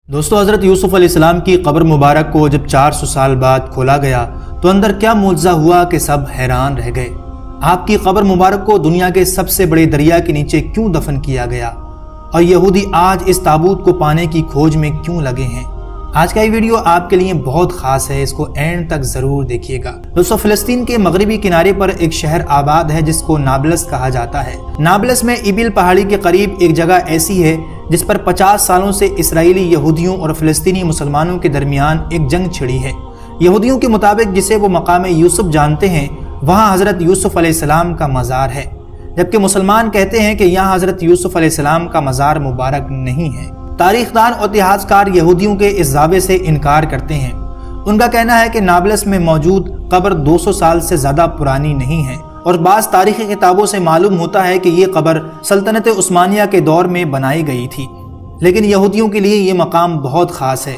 دوستو، حضرت یوسف علیہ السلام کی قبر مبارک کو جب 400 سال بعد کھولا گیا تو اندر کیا معجزہ ہوا کہ سب حیران رہ گئے۔ آپ کی قبر مبارک کو دنیا کے سب سے بڑے دریا کے نیچے کیوں دفن کیا گیا اور یہودی آج اس تابوت کو پانے کی کھوج میں کیوں لگے ہیں؟ آج کا یہ ویڈیو آپ کے لیے بہت خاص ہے، اس کو اینڈ تک ضرور دیکھیے گا۔ دوستو، فلسطین کے مغربی کنارے پر ایک شہر آباد ہے جس کو نابلس کہا جاتا ہے۔ نابلس میں ایبل پہاڑی کے قریب ایک جگہ ایسی ہے جس پر 50 سالوں سے اسرائیلی یہودیوں اور فلسطینی مسلمانوں کے درمیان ایک جنگ چھڑی ہے۔ یہودیوں کے مطابق جسے وہ مقام یوسف جانتے ہیں، وہاں حضرت یوسف علیہ السلام کا مزار ہے، جبکہ مسلمان کہتے ہیں کہ یہاں حضرت یوسف علیہ السلام کا مزار مبارک نہیں ہے۔ تاریخ دان اور اتہاس کار یہودیوں کے اس دعوے سے انکار کرتے ہیں۔ ان کا کہنا ہے کہ نابلس میں موجود قبر 200 سال سے زیادہ پرانی نہیں ہے، اور بعض تاریخی کتابوں سے معلوم ہوتا ہے کہ یہ قبر سلطنت عثمانیہ کے دور میں بنائی گئی تھی۔ لیکن یہودیوں کے لیے یہ مقام بہت خاص ہے،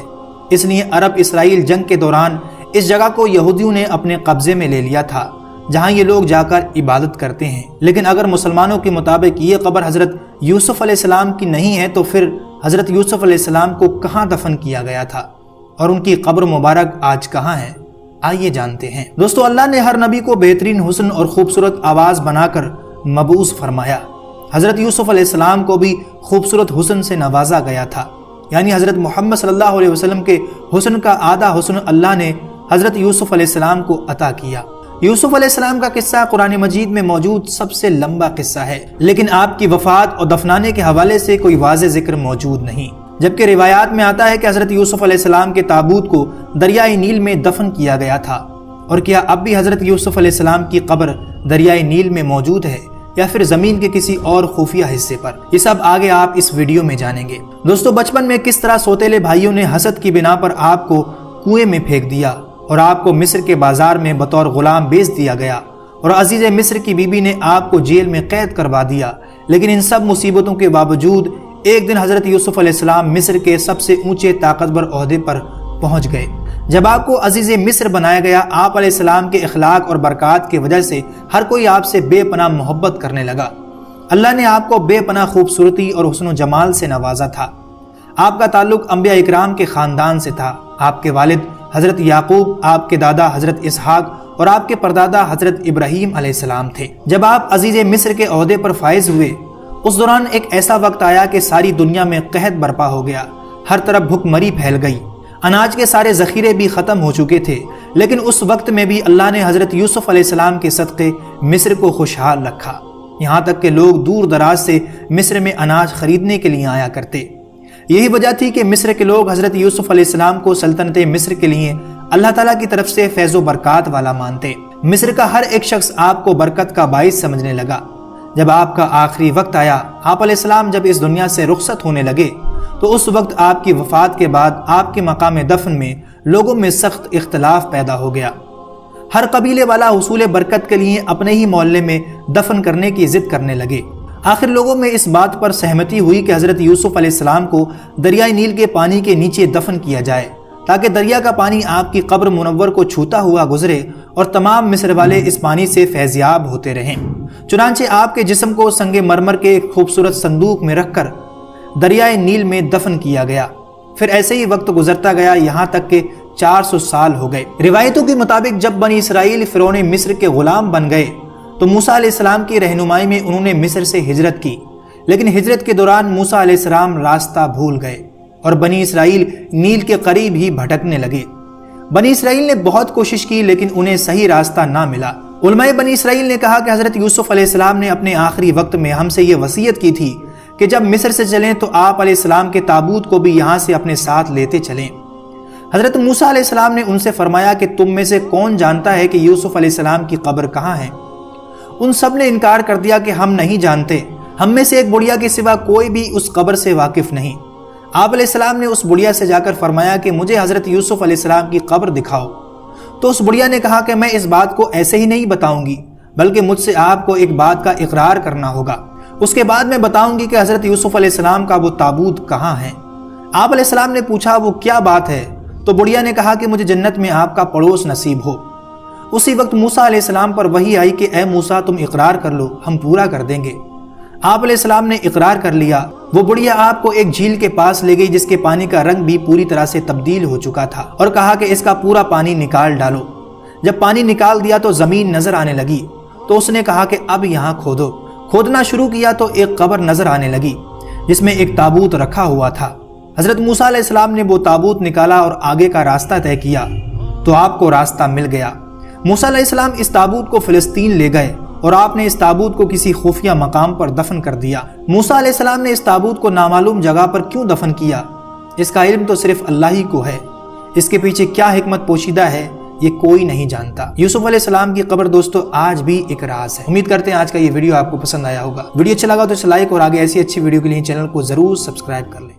اس لیے عرب اسرائیل جنگ کے دوران اس جگہ کو یہودیوں نے اپنے قبضے میں لے لیا تھا، جہاں یہ لوگ جا کر عبادت کرتے ہیں۔ لیکن اگر مسلمانوں کے مطابق یہ قبر حضرت یوسف علیہ السلام کی نہیں ہے تو پھر حضرت یوسف علیہ السلام کو کہاں دفن کیا گیا تھا اور ان کی قبر مبارک آج کہاں ہے؟ آئیے جانتے ہیں۔ دوستو، اللہ نے ہر نبی کو بہترین حسن اور خوبصورت آواز بنا کر مبعوث فرمایا۔ حضرت یوسف علیہ السلام کو بھی خوبصورت حسن سے نوازا گیا تھا، یعنی حضرت محمد صلی اللہ علیہ وسلم کے حسن کا آدھا حسن اللہ نے حضرت یوسف علیہ السلام کو عطا کیا۔ یوسف علیہ السلام کا قصہ قرآن مجید میں موجود سب سے لمبا قصہ ہے، لیکن آپ کی وفات اور دفنانے کے حوالے سے کوئی واضح ذکر موجود نہیں، جبکہ روایات میں آتا ہے کہ حضرت یوسف علیہ السلام کے تابوت کو دریائے نیل میں دفن کیا گیا تھا۔ اور کیا اب بھی حضرت یوسف علیہ السلام کی قبر دریائے نیل میں موجود ہے یا پھر زمین کے کسی اور خفیہ حصے پر؟ یہ سب آگے آپ اس ویڈیو میں جانیں گے۔ دوستو، بچپن میں کس طرح سوتیلے بھائیوں نے حسد کی بنا پر آپ کو کنویں میں پھینک دیا اور آپ کو مصر کے بازار میں بطور غلام بیچ دیا گیا، اور عزیز مصر کی بیوی نے آپ کو جیل میں قید کروا دیا۔ لیکن ان سب مصیبتوں کے باوجود ایک دن حضرت یوسف علیہ السلام مصر کے سب سے اونچے طاقتور عہدے پر پہنچ گئے۔ جب آپ کو عزیز مصر بنایا گیا، آپ علیہ السلام کے اخلاق اور برکات کی وجہ سے ہر کوئی آپ سے بے پناہ محبت کرنے لگا۔ اللہ نے آپ کو بے پناہ خوبصورتی اور حسن و جمال سے نوازا تھا۔ آپ کا تعلق انبیاء اکرام کے خاندان سے تھا۔ آپ کے والد حضرت یعقوب، آپ کے دادا حضرت اسحاق اور آپ کے پردادا حضرت ابراہیم علیہ السلام تھے۔ جب آپ عزیز مصر کے عہدے پر فائز ہوئے، اس دوران ایک ایسا وقت آیا کہ ساری دنیا میں قحط برپا ہو گیا، ہر طرف بھوک مری پھیل گئی، اناج کے سارے ذخیرے بھی ختم ہو چکے تھے۔ لیکن اس وقت میں بھی اللہ نے حضرت یوسف علیہ السلام کے صدقے مصر کو خوشحال رکھا، یہاں تک کہ لوگ دور دراز سے مصر میں اناج خریدنے کے لیے آیا کرتے۔ یہی وجہ تھی کہ مصر کے لوگ حضرت یوسف علیہ السلام کو سلطنت مصر کے لیے اللہ تعالیٰ کی طرف سے فیض و برکات والا مانتے۔ مصر کا ہر ایک شخص آپ کو برکت کا باعث سمجھنے لگا۔ جب آپ کا آخری وقت آیا، آپ علیہ السلام جب اس دنیا سے رخصت ہونے لگے، تو اس وقت آپ کی وفات کے بعد آپ کے مقام دفن میں لوگوں میں سخت اختلاف پیدا ہو گیا۔ ہر قبیلے والا حصول برکت کے لیے اپنے ہی محلے میں دفن کرنے کی ضد کرنے لگے۔ آخر لوگوں میں اس بات پر سہمتی ہوئی کہ حضرت یوسف علیہ السلام کو دریائے نیل کے پانی کے نیچے دفن کیا جائے، تاکہ دریا کا پانی آپ کی قبر منور کو چھوتا ہوا گزرے اور تمام مصر والے اس پانی سے فیضیاب ہوتے رہیں۔ چنانچہ آپ کے جسم کو سنگ مرمر کے ایک خوبصورت صندوق میں رکھ کر دریائے نیل میں دفن کیا گیا۔ پھر ایسے ہی وقت گزرتا گیا، یہاں تک کہ 400 سال ہو گئے۔ روایتوں کے مطابق جب بنی اسرائیل فرعون مصر کے غلام بن گئے تو موسیٰ علیہ السلام کی رہنمائی میں انہوں نے مصر سے ہجرت کی، لیکن ہجرت کے دوران موسیٰ علیہ السلام راستہ بھول گئے اور بنی اسرائیل نیل کے قریب ہی بھٹکنے لگے۔ بنی اسرائیل نے بہت کوشش کی لیکن انہیں صحیح راستہ نہ ملا۔ علماء بنی اسرائیل نے کہا کہ حضرت یوسف علیہ السلام نے اپنے آخری وقت میں ہم سے یہ وصیت کی تھی کہ جب مصر سے چلیں تو آپ علیہ السلام کے تابوت کو بھی یہاں سے اپنے ساتھ لیتے چلیں۔ حضرت موسیٰ علیہ السلام نے ان سے فرمایا کہ تم میں سے کون جانتا ہے کہ یوسف علیہ السلام کی قبر کہاں ہے؟ ان سب نے انکار کر دیا کہ ہم نہیں جانتے، ہم میں سے ایک بڑھیا کے سوا کوئی بھی اس قبر سے واقف نہیں۔ آپ علیہ السلام نے اس بڑھیا سے جا کر فرمایا کہ مجھے حضرت یوسف علیہ السلام کی قبر دکھاؤ۔ تو اس بڑھیا نے کہا کہ میں اس بات کو ایسے ہی نہیں بتاؤں گی، بلکہ مجھ سے آپ کو ایک بات کا اقرار کرنا ہوگا، اس کے بعد میں بتاؤں گی کہ حضرت یوسف علیہ السلام کا وہ تابوت کہاں ہے۔ آپ علیہ السلام نے پوچھا وہ کیا بات ہے؟ تو بڑھیا نے کہا کہ مجھے جنت میں آپ کا پڑوس نصیب ہو۔ اسی وقت موسیٰ علیہ السلام پر وحی آئی کہ اے موسیٰ تم اقرار کر لو، ہم پورا کر دیں گے۔ آپ علیہ السلام نے اقرار کر لیا وہ بڑھیا آپ کو ایک جھیل کے پاس لے گئی جس کے پانی کا رنگ بھی پوری طرح سے تبدیل ہو چکا تھا اور کہا کہ اس کا پورا پانی نکال ڈالو۔ جب پانی نکال دیا تو زمین نظر آنے لگی تو اس نے کہا کہ اب یہاں کھودو۔ کھودنا شروع کیا تو ایک قبر نظر آنے لگی جس میں ایک تابوت رکھا ہوا تھا۔ حضرت موسیٰ علیہ السلام نے وہ تابوت نکالا اور آگے کا راستہ طے کیا تو آپ کو راستہ مل گیا۔ موسیٰ علیہ السلام اس تابوت کو فلسطین لے گئے اور آپ نے اس تابوت کو کسی خفیہ مقام پر دفن کر دیا۔ موسیٰ علیہ السلام نے اس تابوت کو نامعلوم جگہ پر کیوں دفن کیا، اس کا علم تو صرف اللہ ہی کو ہے۔ اس کے پیچھے کیا حکمت پوشیدہ ہے یہ کوئی نہیں جانتا۔ یوسف علیہ السلام کی قبر دوستو آج بھی ایک راز ہے۔ امید کرتے ہیں آج کا یہ ویڈیو آپ کو پسند آیا ہوگا۔ ویڈیو اچھا لگا تو اسے لائک اور آگے ایسی اچھی ویڈیو کے لیے چینل کو ضرور سبسکرائب کر لیں۔